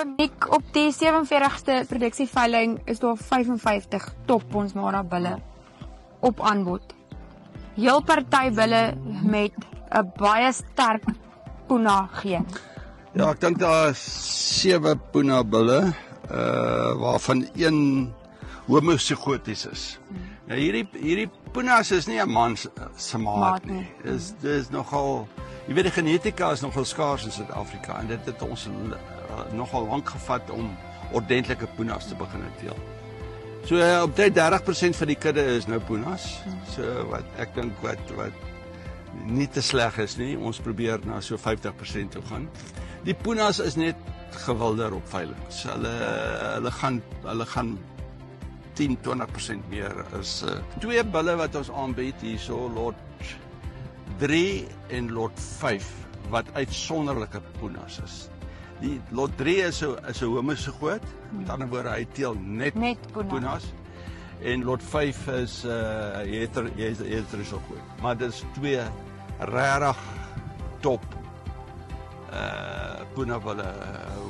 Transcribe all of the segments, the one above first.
Oom Nick, op die 47ste produksieveiling is daar 55 top Bonsmara bulle op aanbod. Heel party bulle met 'n baie sterk Puna geen. Ja, ek dink daar is 7 Puna bulle, waarvan een homozygoties is. Nou hierdie Punas is nie 'n man se maat nie. Dis nogal, jy weet die genetika is nogal skaars in Suid-Afrika en dit het ons nogal lank gevat om ordentlike Punas te begin teel. So op 30% van die kudde is nou Punas. So wat ek dink wat nie te sleg is nie. Ons probeer na so 50% toe gaan. Die Punas is net gewilder op veilings. Hulle gaan 10-20% meer is 2 bulle wat ons aanbied hierso, lot 3 en lot 5 wat uitsonderlike Punas is. Die lot 3 is 'n homozygoot, met ander woorde hy teel net Punas. En lot 5 is heterozygoot. Maar dis 2 regtig top Puna bulle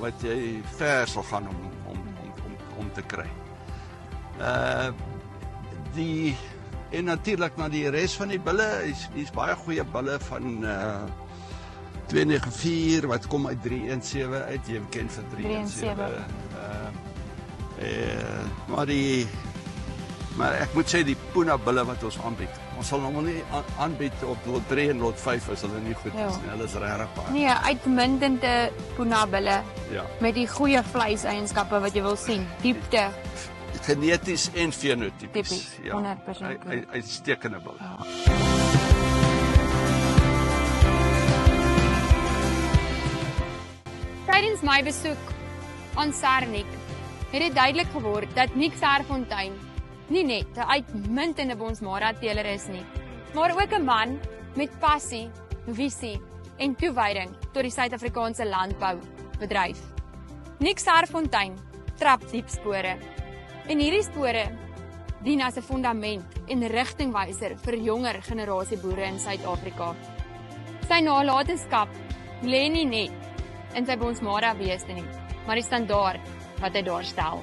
wat jy ver sal gaan om te kry. En natuurlik na die res van die bulle, is baie goeie bulle van 294 wat kom uit 317 uit, jy ken vir 317. Maar ek moet sê die Puna bulle wat ons aanbied. Ons sal nog nie aanbied op lot 3 en lot 5 as hulle nie goed is nie. Hulle is regtig baie. Nee, uitmuntende Puna bulle. Ja. Met die goeie vleiseienskappe wat jy wil sien. Diepte. Geneties en fenotipies. Typies, Ja. 100%. Uitstekende bulle. Ja. Tydens my besoek aan Sernik het dit duidelik geword dat Nick Serfontein nie net 'n uitmuntende Bonsmara teeler is nie, maar ook 'n man met passie, visie en toewyding tot die Suid-Afrikaanse landboubedryf. Nick Serfontein trap diep spore en hierdie spore dien as 'n fundament en rigtingwyser vir jonger generasie boere in Suid-Afrika. Sy nalatenskap lê nie net in sy Bonsmara wese nie, maar die standaard wat hy daar stel.